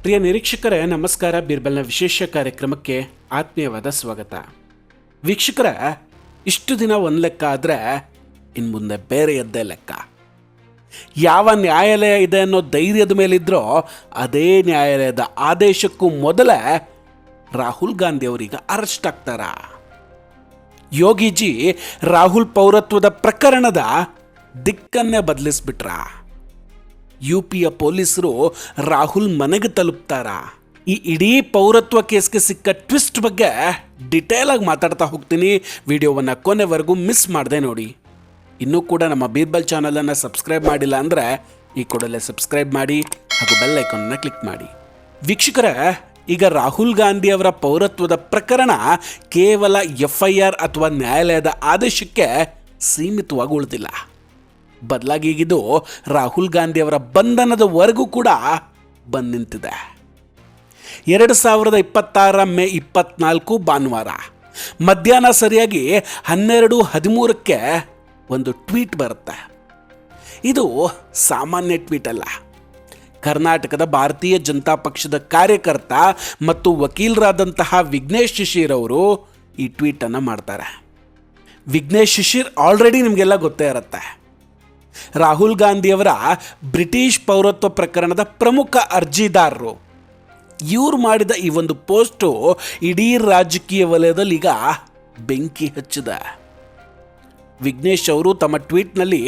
ಪ್ರಿಯ ನಿರೀಕ್ಷಕರೇ ನಮಸ್ಕಾರ. ಬೀರ್ಬಲ್ನ ವಿಶೇಷ ಕಾರ್ಯಕ್ರಮಕ್ಕೆ ಆತ್ಮೀಯವಾದ ಸ್ವಾಗತ. ವೀಕ್ಷಕರ, ಇಷ್ಟು ದಿನ ಒಂದು ಲೆಕ್ಕ ಆದರೆ ಇನ್ನು ಮುಂದೆ ಬೇರೆಯದ್ದೇ ಲೆಕ್ಕ. ಯಾವ ನ್ಯಾಯಾಲಯ ಇದೆ ಅನ್ನೋ ಧೈರ್ಯದ ಮೇಲಿದ್ರೋ ಅದೇ ನ್ಯಾಯಾಲಯದ ಆದೇಶಕ್ಕೂ ಮೊದಲೇ ರಾಹುಲ್ ಗಾಂಧಿ ಅವರೀಗ ಅರೆಸ್ಟ್ ಆಗ್ತಾರ. ಯೋಗಿಜಿ ರಾಹುಲ್ ಪೌರತ್ವದ ಪ್ರಕರಣದ ದಿಕ್ಕನ್ನೇ ಬದಲಿಸ್ಬಿಟ್ರ. UPಯ ಪೊಲೀಸರು ರಾಹುಲ್ ಮನೆಗೆ ತಲುಪ್ತಾರ. ಈ ಇಡೀ ಪೌರತ್ವ ಕೇಸ್ಗೆ ಸಿಕ್ಕ ಟ್ವಿಸ್ಟ್ ಬಗ್ಗೆ ಡಿಟೇಲ್ ಆಗಿ ಮಾತಾಡ್ತಾ ಹೋಗ್ತೀನಿ. ವಿಡಿಯೋವನ್ನು ಕೊನೆವರೆಗೂ ಮಿಸ್ ಮಾಡದೆ ನೋಡಿ. ಇನ್ನೂ ಕೂಡ ನಮ್ಮ ಬೀರ್ಬಲ್ ಚಾನಲನ್ನು ಸಬ್ಸ್ಕ್ರೈಬ್ ಮಾಡಿಲ್ಲ ಅಂದರೆ ಈ ಕೂಡಲೇ ಸಬ್ಸ್ಕ್ರೈಬ್ ಮಾಡಿ ಹಾಗೂ ಬೆಲ್ ಐಕಾನ್ನ ಕ್ಲಿಕ್ ಮಾಡಿ. ವೀಕ್ಷಕರೇ, ಈಗ ರಾಹುಲ್ ಗಾಂಧಿ ಅವರ ಪೌರತ್ವದ ಪ್ರಕರಣ ಕೇವಲ FIR ಅಥವಾ ನ್ಯಾಯಾಲಯದ ಆದೇಶಕ್ಕೆ ಸೀಮಿತವಾಗಿ ಉಳಿದಿಲ್ಲ. ಬದಲಾಗಿ ಈಗಿದು ರಾಹುಲ್ ಗಾಂಧಿ ಅವರ ಬಂಧನದವರೆಗೂ ಕೂಡ ಬಂದು ನಿಂತಿದೆ. 2026 ಮೇ 24 ಭಾನುವಾರ ಮಧ್ಯಾಹ್ನ ಸರಿಯಾಗಿ 12:13ಕ್ಕೆ ಒಂದು ಟ್ವೀಟ್ ಬರುತ್ತೆ. ಇದು ಸಾಮಾನ್ಯ ಟ್ವೀಟ್ ಅಲ್ಲ. ಕರ್ನಾಟಕದ ಭಾರತೀಯ ಜನತಾ ಪಕ್ಷದ ಕಾರ್ಯಕರ್ತ ಮತ್ತು ವಕೀಲರಾದಂತಹ ವಿಘ್ನೇಶ್ ಶಿಶಿರ್ ಅವರು ಈ ಟ್ವೀಟನ್ನು ಮಾಡ್ತಾರೆ. ವಿಘ್ನೇಶ್ ಶಿಶಿರ್ ಆಲ್ರೆಡಿ ನಿಮಗೆಲ್ಲ ಗೊತ್ತೇ ಇರುತ್ತೆ. ರಾಹುಲ್ ಗಾಂಧಿಯವರ ಬ್ರಿಟಿಷ್ ಪೌರತ್ವ ಪ್ರಕರಣದ ಪ್ರಮುಖ ಅರ್ಜಿದಾರರು. ಇವರು ಮಾಡಿದ ಈ ಒಂದು ಪೋಸ್ಟು ಇಡೀ ರಾಜಕೀಯ ವಲಯದಲ್ಲಿ ಈಗ ಬೆಂಕಿ ಹಚ್ಚಿದೆ. ವಿಘ್ನೇಶ್ ಅವರು ತಮ್ಮ ಟ್ವೀಟ್ನಲ್ಲಿ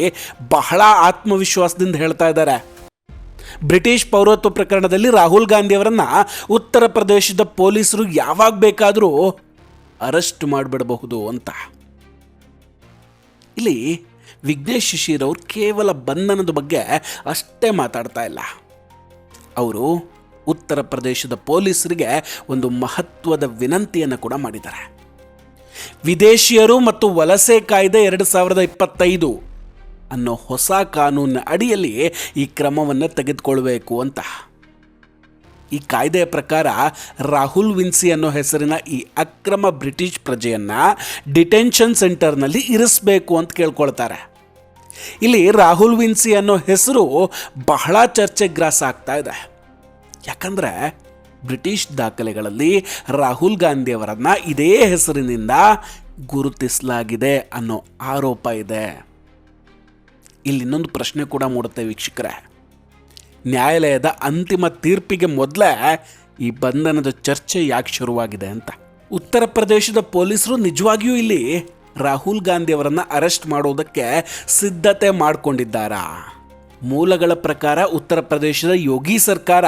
ಬಹಳ ಆತ್ಮವಿಶ್ವಾಸದಿಂದ ಹೇಳ್ತಾ ಇದ್ದಾರೆ, ಬ್ರಿಟಿಷ್ ಪೌರತ್ವ ಪ್ರಕರಣದಲ್ಲಿ ರಾಹುಲ್ ಗಾಂಧಿಯವರನ್ನ ಉತ್ತರ ಪ್ರದೇಶದ ಪೊಲೀಸರು ಯಾವಾಗ ಬೇಕಾದರೂ ಅರೆಸ್ಟ್ ಮಾಡಿಬಿಡಬಹುದು ಅಂತ. ಇಲ್ಲಿ ವಿಘ್ನೇಶ್ ಶಿಶಿರ್ ಅವರು ಕೇವಲ ಬಂಧನದ ಬಗ್ಗೆ ಅಷ್ಟೇ ಮಾತಾಡ್ತಾ ಇಲ್ಲ. ಅವರು ಉತ್ತರ ಪ್ರದೇಶದ ಪೊಲೀಸರಿಗೆ ಒಂದು ಮಹತ್ವದ ವಿನಂತಿಯನ್ನು ಕೂಡ ಮಾಡಿದ್ದಾರೆ. ವಿದೇಶಿಯರು ಮತ್ತು ವಲಸೆ ಕಾಯ್ದೆ 2025 ಅನ್ನೋ ಹೊಸ ಕಾನೂನಿನ ಅಡಿಯಲ್ಲಿ ಈ ಕ್ರಮವನ್ನು ತೆಗೆದುಕೊಳ್ಬೇಕು ಅಂತ. ಈ ಕಾಯ್ದೆಯ ಪ್ರಕಾರ ರಾಹುಲ್ ವಿನ್ಸಿ ಅನ್ನೋ ಹೆಸರಿನ ಈ ಅಕ್ರಮ ಬ್ರಿಟಿಷ್ ಪ್ರಜೆಯನ್ನು ಡಿಟೆನ್ಷನ್ ಸೆಂಟರ್ನಲ್ಲಿ ಇರಿಸಬೇಕು ಅಂತ ಕೇಳ್ಕೊಳ್ತಾರೆ. ಇಲ್ಲಿ ರಾಹುಲ್ ವಿನ್ಸಿ ಅನ್ನೋ ಹೆಸರು ಬಹಳ ಚರ್ಚೆಗ್ರಾಸ ಆಗ್ತಾ ಇದೆ. ಯಾಕಂದರೆ ಬ್ರಿಟಿಷ್ ದಾಖಲೆಗಳಲ್ಲಿ ರಾಹುಲ್ ಗಾಂಧಿಯವರನ್ನು ಇದೇ ಹೆಸರಿನಿಂದ ಗುರುತಿಸಲಾಗಿದೆ ಅನ್ನೋ ಆರೋಪ ಇದೆ. ಇಲ್ಲಿ ಇನ್ನೊಂದು ಪ್ರಶ್ನೆ ಕೂಡ ಮೂಡುತ್ತೆ ವೀಕ್ಷಕರೇ. ನ್ಯಾಯಾಲಯದ ಅಂತಿಮ ತೀರ್ಪಿಗೆ ಮೊದಲೇ ಈ ಬಂಧನದ ಚರ್ಚೆ ಯಾಕೆ ಶುರುವಾಗಿದೆ ಅಂತ. ಉತ್ತರ ಪ್ರದೇಶದ ಪೊಲೀಸರು ನಿಜವಾಗಿಯೂ ಇಲ್ಲಿ ರಾಹುಲ್ ಗಾಂಧಿ ಅವರನ್ನು ಅರೆಸ್ಟ್ ಮಾಡೋದಕ್ಕೆ ಸಿದ್ಧತೆ ಮಾಡಿಕೊಂಡಿದ್ದಾರಾ? ಮೂಲಗಳ ಪ್ರಕಾರ ಉತ್ತರ ಪ್ರದೇಶದ ಯೋಗಿ ಸರ್ಕಾರ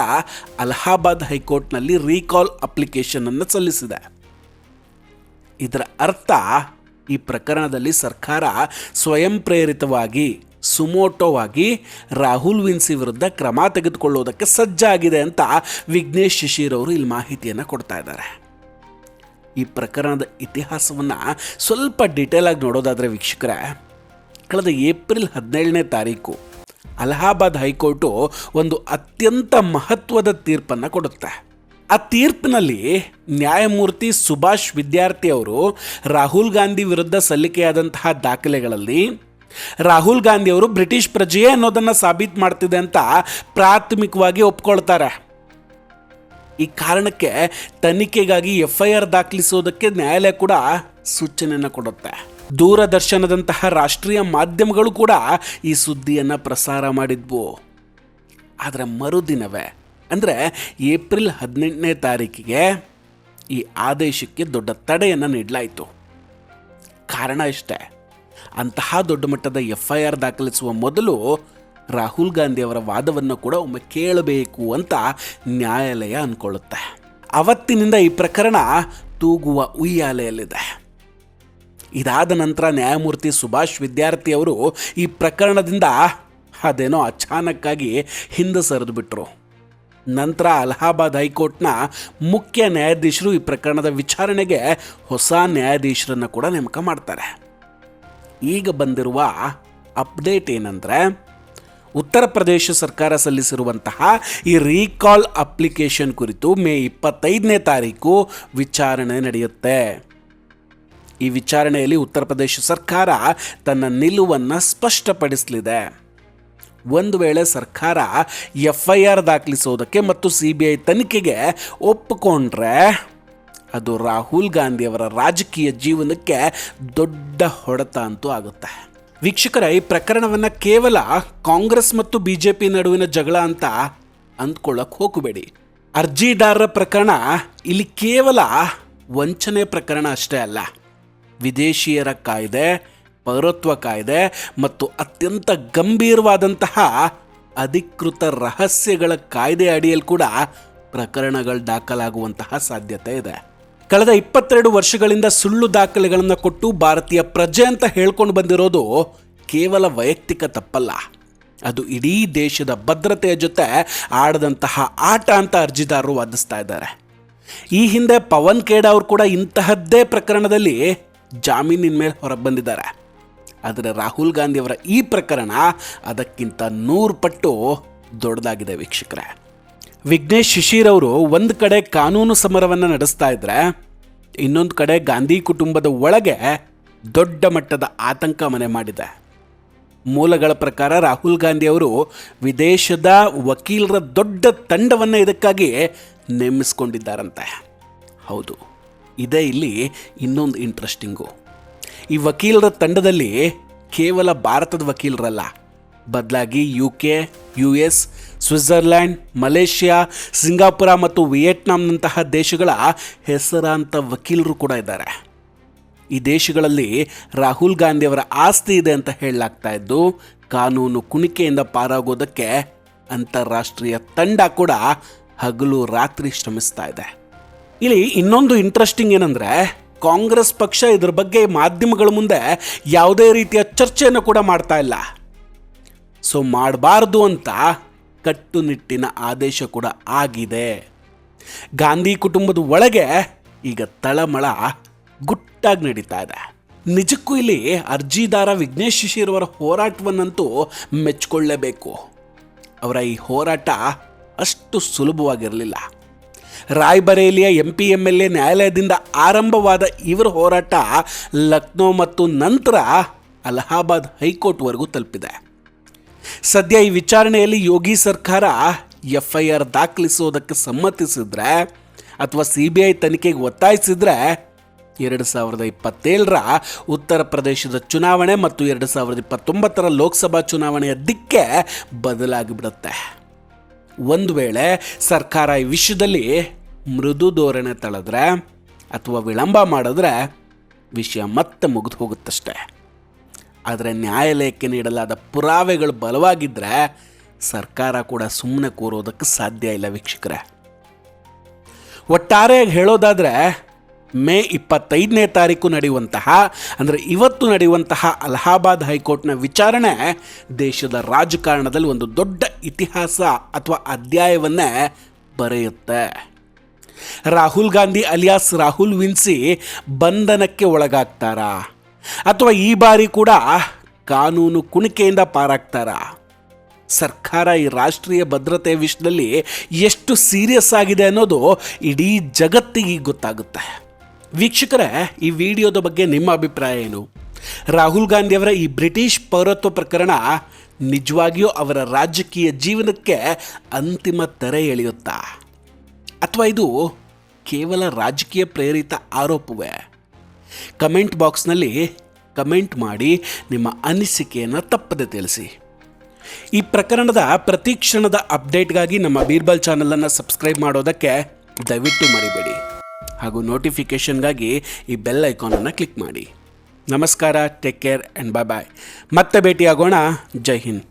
ಅಲಹಾಬಾದ್ ಹೈಕೋರ್ಟ್ನಲ್ಲಿ ರೀಕಾಲ್ ಅಪ್ಲಿಕೇಶನ್ ಅನ್ನು ಸಲ್ಲಿಸಿದೆ. ಇದರ ಅರ್ಥ ಈ ಪ್ರಕರಣದಲ್ಲಿ ಸರ್ಕಾರ ಸ್ವಯಂ ಪ್ರೇರಿತವಾಗಿ ಸುಮೋಟೋವಾಗಿ ರಾಹುಲ್ ವಿನ್ಸಿ ವಿರುದ್ಧ ಕ್ರಮ ತೆಗೆದುಕೊಳ್ಳೋದಕ್ಕೆ ಸಜ್ಜಾಗಿದೆ ಅಂತ ವಿಘ್ನೇಶ್ ಶಿಶಿರ್ ಅವರು ಇಲ್ಲಿ ಮಾಹಿತಿಯನ್ನು ಕೊಡ್ತಾ ಇದ್ದಾರೆ. ಈ ಪ್ರಕರಣದ ಇತಿಹಾಸವನ್ನು ಸ್ವಲ್ಪ ಡೀಟೇಲ್ ಆಗಿ ನೋಡೋದಾದರೆ ವೀಕ್ಷಕರೇ, ಕಳೆದ ಏಪ್ರಿಲ್ 17ನೇ ತಾರೀಕು ಅಲಹಾಬಾದ್ ಹೈಕೋರ್ಟು ಒಂದು ಅತ್ಯಂತ ಮಹತ್ವದ ತೀರ್ಪನ್ನು ಕೊಡುತ್ತೆ. ಆ ತೀರ್ಪಿನಲ್ಲಿ ನ್ಯಾಯಮೂರ್ತಿ ಸುಭಾಷ್ ವಿದ್ಯಾರ್ಥಿ ಅವರು ರಾಹುಲ್ ಗಾಂಧಿ ವಿರುದ್ಧ ಸಲ್ಲಿಕೆಯಾದಂತಹ ದಾಖಲೆಗಳಲ್ಲಿ ರಾಹುಲ್ ಗಾಂಧಿ ಅವರು ಬ್ರಿಟಿಷ್ ಪ್ರಜೆಯೇ ಅನ್ನೋದನ್ನು ಸಾಬೀತು ಮಾಡ್ತಿದೆ ಅಂತ ಪ್ರಾಥಮಿಕವಾಗಿ ಒಪ್ಕೊಳ್ತಾರೆ. ಈ ಕಾರಣಕ್ಕೆ ತನಿಖೆಗಾಗಿ FIR ದಾಖಲಿಸೋದಕ್ಕೆ ನ್ಯಾಯಾಲಯ ಕೂಡ ಸೂಚನೆಯನ್ನು ಕೊಡುತ್ತೆ. ದೂರದರ್ಶನದಂತಹ ರಾಷ್ಟ್ರೀಯ ಮಾಧ್ಯಮಗಳು ಕೂಡ ಈ ಸುದ್ದಿಯನ್ನು ಪ್ರಸಾರ ಮಾಡಿದ್ವು. ಆದರೆ ಮರುದಿನವೇ ಅಂದರೆ ಏಪ್ರಿಲ್ 18ನೇ ತಾರೀಕಿಗೆ ಈ ಆದೇಶಕ್ಕೆ ದೊಡ್ಡ ತಡೆಯನ್ನು ನೀಡಲಾಯಿತು. ಕಾರಣ ಇಷ್ಟೇ, ಅಂತಹ ದೊಡ್ಡ ಮಟ್ಟದ FIR ದಾಖಲಿಸುವ ಮೊದಲು ರಾಹುಲ್ ಗಾಂಧಿ ಅವರ ವಾದವನ್ನು ಕೂಡ ಒಮ್ಮೆ ಕೇಳಬೇಕು ಅಂತ ನ್ಯಾಯಾಲಯ ಅಂದ್ಕೊಳ್ಳುತ್ತೆ. ಅವತ್ತಿನಿಂದ ಈ ಪ್ರಕರಣ ತೂಗುವ ಉಯ್ಯಾಲೆಯಲ್ಲಿದೆ. ಇದಾದ ನಂತರ ನ್ಯಾಯಮೂರ್ತಿ ಸುಭಾಷ್ ವಿದ್ಯಾರ್ಥಿ ಅವರು ಈ ಪ್ರಕರಣದಿಂದ ಅದೇನೋ ಅಚಾನಕ್ಕಾಗಿ ಹಿಂದೆ ಸರಿದು ಬಿಟ್ಟರು. ನಂತರ ಅಲಹಾಬಾದ್ ಹೈಕೋರ್ಟ್ನ ಮುಖ್ಯ ನ್ಯಾಯಾಧೀಶರು ಈ ಪ್ರಕರಣದ ವಿಚಾರಣೆಗೆ ಹೊಸ ನ್ಯಾಯಾಧೀಶರನ್ನು ಕೂಡ ನೇಮಕ ಮಾಡ್ತಾರೆ. ಈಗ ಬಂದಿರುವ ಅಪ್ಡೇಟ್ ಏನಂದರೆ, ಉತ್ತರ ಪ್ರದೇಶ ಸರ್ಕಾರ ಸಲ್ಲಿಸಿರುವಂತಹ ಈ ರೀಕಾಲ್ ಅಪ್ಲಿಕೇಶನ್ ಕುರಿತು ಮೇ 25ನೇ ತಾರೀಕು ವಿಚಾರಣೆ ನಡೆಯುತ್ತೆ. ಈ ವಿಚಾರಣೆಯಲ್ಲಿ ಉತ್ತರ ಪ್ರದೇಶ ಸರ್ಕಾರ ತನ್ನ ನಿಲುವನ್ನು ಸ್ಪಷ್ಟಪಡಿಸಲಿದೆ. ಒಂದು ವೇಳೆ ಸರ್ಕಾರ FIR ದಾಖಲಿಸೋದಕ್ಕೆ ಮತ್ತು CBI ತನಿಖೆಗೆ ಒಪ್ಪಿಕೊಂಡ್ರೆ ಅದು ರಾಹುಲ್ ಗಾಂಧಿಯವರ ರಾಜಕೀಯ ಜೀವನಕ್ಕೆ ದೊಡ್ಡ ಹೊಡೆತ ಅಂತೂ ಆಗುತ್ತೆ. ವೀಕ್ಷಕರ, ಈ ಪ್ರಕರಣವನ್ನು ಕೇವಲ ಕಾಂಗ್ರೆಸ್ ಮತ್ತು BJP ನಡುವಿನ ಜಗಳ ಅಂತ ಅಂದ್ಕೊಳ್ಳೋಕೆ ಹೋಗಬೇಡಿ. ಅರ್ಜಿದಾರರ ಪ್ರಕರಣ ಇಲ್ಲಿ ಕೇವಲ ವಂಚನೆ ಪ್ರಕರಣ ಅಷ್ಟೇ ಅಲ್ಲ. ವಿದೇಶಿಯರ ಕಾಯ್ದೆ, ಪೌರತ್ವ ಕಾಯ್ದೆ ಮತ್ತು ಅತ್ಯಂತ ಗಂಭೀರವಾದಂತಹ ಅಧಿಕೃತ ರಹಸ್ಯಗಳ ಕಾಯ್ದೆ ಅಡಿಯಲ್ಲಿ ಕೂಡ ಪ್ರಕರಣಗಳು ದಾಖಲಾಗುವಂತಹ ಸಾಧ್ಯತೆ ಇದೆ. ಕಳೆದ 22 ವರ್ಷಗಳಿಂದ ಸುಳ್ಳು ದಾಖಲೆಗಳನ್ನು ಕೊಟ್ಟು ಭಾರತೀಯ ಪ್ರಜೆ ಅಂತ ಹೇಳ್ಕೊಂಡು ಬಂದಿರೋದು ಕೇವಲ ವೈಯಕ್ತಿಕ ತಪ್ಪಲ್ಲ, ಅದು ಇಡೀ ದೇಶದ ಭದ್ರತೆಯ ಜೊತೆ ಆಡದಂತಹ ಆಟ ಅಂತ ಅರ್ಜಿದಾರರು ವಾದಿಸ್ತಾ ಇದ್ದಾರೆ. ಈ ಹಿಂದೆ ಪವನ್ ಖೇಡಾ ಅವರು ಕೂಡ ಇಂತಹದ್ದೇ ಪ್ರಕರಣದಲ್ಲಿ ಜಾಮೀನಿನ ಮೇಲೆ ಹೊರಗೆ ಬಂದಿದ್ದಾರೆ. ಆದರೆ ರಾಹುಲ್ ಗಾಂಧಿಯವರ ಈ ಪ್ರಕರಣ ಅದಕ್ಕಿಂತ 100 ಪಟ್ಟು ದೊಡ್ಡದಾಗಿದೆ. ವೀಕ್ಷಕರೇ, ವಿಘ್ನೇಶ್ ಶಿಶಿರ್ ಅವರು ಒಂದು ಕಡೆ ಕಾನೂನು ಸಮರವನ್ನು ನಡೆಸ್ತಾ ಇದ್ರೆ, ಇನ್ನೊಂದು ಕಡೆ ಗಾಂಧಿ ಕುಟುಂಬದ ಒಳಗೆ ದೊಡ್ಡ ಮಟ್ಟದ ಆತಂಕ ಮನೆ ಮಾಡಿದೆ. ಮೂಲಗಳ ಪ್ರಕಾರ ರಾಹುಲ್ ಗಾಂಧಿ ಅವರು ವಿದೇಶದ ವಕೀಲರ ದೊಡ್ಡ ತಂಡವನ್ನು ಇದಕ್ಕಾಗಿ ನೇಮಿಸಿಕೊಂಡಿದ್ದಾರಂತೆ. ಹೌದು, ಇದೇ ಇಲ್ಲಿ ಇನ್ನೊಂದು ಇಂಟ್ರೆಸ್ಟಿಂಗು. ಈ ವಕೀಲರ ತಂಡದಲ್ಲಿ ಕೇವಲ ಭಾರತದ ವಕೀಲರಲ್ಲ, ಬದಲಾಗಿ UK, US, Switzerland, Malaysia, Singapore ಮತ್ತು ವಿಯೆಟ್ನಾಂನಂತಹ ದೇಶಗಳ ಹೆಸರಾಂತ ವಕೀಲರು ಕೂಡ ಇದ್ದಾರೆ. ಈ ದೇಶಗಳಲ್ಲಿ ರಾಹುಲ್ ಗಾಂಧಿಯವರ ಆಸ್ತಿ ಇದೆ ಅಂತ ಹೇಳಲಾಗ್ತಾ ಇದ್ದು, ಕಾನೂನು ಕುಣಿಕೆಯಿಂದ ಪಾರಾಗೋದಕ್ಕೆ ಅಂತಾರಾಷ್ಟ್ರೀಯ ತಂಡ ಕೂಡ ಹಗಲು ರಾತ್ರಿ ಶ್ರಮಿಸ್ತಾ ಇದೆ. ಇಲ್ಲಿ ಇನ್ನೊಂದು ಇಂಟ್ರೆಸ್ಟಿಂಗ್ ಏನಂದರೆ, ಕಾಂಗ್ರೆಸ್ ಪಕ್ಷ ಇದ್ರ ಬಗ್ಗೆ ಮಾಧ್ಯಮಗಳ ಮುಂದೆ ಯಾವುದೇ ರೀತಿಯ ಚರ್ಚೆಯನ್ನು ಕೂಡ ಮಾಡ್ತಾ ಇಲ್ಲ. ಸೊ ಮಾಡಬಾರ್ದು ಅಂತ ಕಟ್ಟುನಿಟ್ಟಿನ ಆದೇಶ ಕೂಡ ಆಗಿದೆ. ಗಾಂಧಿ ಕುಟುಂಬದ ಒಳಗೆ ಈಗ ತಳಮಳ ಗುಟ್ಟಾಗಿ ನಡೀತಾ ಇದೆ. ನಿಜಕ್ಕೂ ಇಲ್ಲಿ ಅರ್ಜಿದಾರ ವಿಘ್ನೇಶ್ ಶಿಶಿರ್ ಅವರ ಹೋರಾಟವನ್ನಂತೂ ಮೆಚ್ಚಿಕೊಳ್ಳಲೇಬೇಕು. ಅವರ ಈ ಹೋರಾಟ ಅಷ್ಟು ಸುಲಭವಾಗಿರಲಿಲ್ಲ. ರಾಯ್ಬರೇಲಿಯ MP MLA ನ್ಯಾಯಾಲಯದಿಂದ ಆರಂಭವಾದ ಇವರ ಹೋರಾಟ ಲಕ್ನೋ ಮತ್ತು ನಂತರ ಅಲಹಾಬಾದ್ ಹೈಕೋರ್ಟ್ವರೆಗೂ ತಲುಪಿದೆ. ಸದ್ಯ ಈ ವಿಚಾರಣೆಯಲ್ಲಿ ಯೋಗಿ ಸರ್ಕಾರ FIR ದಾಖಲಿಸೋದಕ್ಕೆ ಸಮ್ಮತಿಸಿದ್ರೆ ಅಥವಾ CBI ತನಿಖೆಗೆ ಒತ್ತಾಯಿಸಿದ್ರೆ 2027ರ ಉತ್ತರ ಪ್ರದೇಶದ ಚುನಾವಣೆ ಮತ್ತು 2029ರ ಲೋಕಸಭಾ ಚುನಾವಣೆಯ ದಿಕ್ಕೇ ಬದಲಾಗಿಬಿಡುತ್ತೆ. ಒಂದು ವೇಳೆ ಸರ್ಕಾರ ಈ ವಿಷಯದಲ್ಲಿ ಮೃದು ಧೋರಣೆ ತಳೆದ್ರೆ ಅಥವಾ ವಿಳಂಬ ಮಾಡಿದ್ರೆ ವಿಷಯ ಮತ್ತೆ ಮುಗಿದು ಹೋಗುತ್ತಷ್ಟೆ. ಆದರೆ ನ್ಯಾಯಾಲಯಕ್ಕೆ ನೀಡಲಾದ ಪುರಾವೆಗಳು ಬಲವಾಗಿದ್ದರೆ ಸರ್ಕಾರ ಕೂಡ ಸುಮ್ಮನೆ ಕೂರೋದಕ್ಕೆ ಸಾಧ್ಯ ಇಲ್ಲ. ವೀಕ್ಷಕರೇ, ಒಟ್ಟಾರೆಯಾಗಿ ಹೇಳೋದಾದರೆ ಮೇ 25ನೇ ತಾರೀಕು ನಡೆಯುವಂತಹ, ಅಂದರೆ ಇವತ್ತು ನಡೆಯುವಂತಹ ಅಲಹಾಬಾದ್ ಹೈಕೋರ್ಟ್ನ ವಿಚಾರಣೆ ದೇಶದ ರಾಜಕಾರಣದಲ್ಲಿ ಒಂದು ದೊಡ್ಡ ಇತಿಹಾಸ ಅಥವಾ ಅಧ್ಯಾಯವನ್ನೇ ಬರೆಯುತ್ತೆ. ರಾಹುಲ್ ಗಾಂಧಿ ಅಲಿಯಾಸ್ ರಾಹುಲ್ ವಿನ್ಸಿ ಬಂಧನಕ್ಕೆ ಒಳಗಾಗ್ತಾರಾ ಅಥವಾ ಈ ಬಾರಿ ಕೂಡ ಕಾನೂನು ಕುಣಿಕೆಯಿಂದ ಪಾರಾಗ್ತಾರಾ? ಸರ್ಕಾರ ಈ ರಾಷ್ಟ್ರೀಯ ಭದ್ರತೆ ವಿಷಯದಲ್ಲಿ ಎಷ್ಟು ಸೀರಿಯಸ್ ಆಗಿದೆ ಅನ್ನೋದು ಇಡೀ ಜಗತ್ತಿಗೆ ಗೊತ್ತಾಗುತ್ತೆ. ವೀಕ್ಷಕರೇ, ಈ ವಿಡಿಯೋದ ಬಗ್ಗೆ ನಿಮ್ಮ ಅಭಿಪ್ರಾಯ ಏನು? ರಾಹುಲ್ ಗಾಂಧಿಯವರ ಈ ಬ್ರಿಟಿಷ್ ಪೌರತ್ವ ಪ್ರಕರಣ ನಿಜವಾಗಿಯೂ ಅವರ ರಾಜಕೀಯ ಜೀವನಕ್ಕೆ ಅಂತಿಮ ತೆರೆ ಎಳೆಯುತ್ತಾ ಅಥವಾ ಇದು ಕೇವಲ ರಾಜಕೀಯ ಪ್ರೇರಿತ ಆರೋಪವೇ? ಕಮೆಂಟ್ ಬಾಕ್ಸ್ನಲ್ಲಿ ಕಮೆಂಟ್ ಮಾಡಿ ನಿಮ್ಮ ಅನಿಸಿಕೆಯನ್ನು ತಪ್ಪದೆ ತಿಳಿಸಿ. ಈ ಪ್ರಕರಣದ ಪ್ರತಿ ಕ್ಷಣದ ಅಪ್ಡೇಟ್ಗಾಗಿ ನಮ್ಮ ಬೀರ್ಬಲ್ ಚಾನಲನ್ನು ಸಬ್ಸ್ಕ್ರೈಬ್ ಮಾಡೋದಕ್ಕೆ ದಯವಿಟ್ಟು ಮರಿಬೇಡಿ. ಹಾಗೂ ನೋಟಿಫಿಕೇಷನ್ಗಾಗಿ ಈ ಬೆಲ್ ಐಕಾನನ್ನು ಕ್ಲಿಕ್ ಮಾಡಿ. ನಮಸ್ಕಾರ, ಟೇಕ್ ಕೇರ್ ಆ್ಯಂಡ್ ಬಾಯ್ ಬಾಯ್. ಮತ್ತೆ ಭೇಟಿಯಾಗೋಣ. ಜೈ ಹಿಂದ್.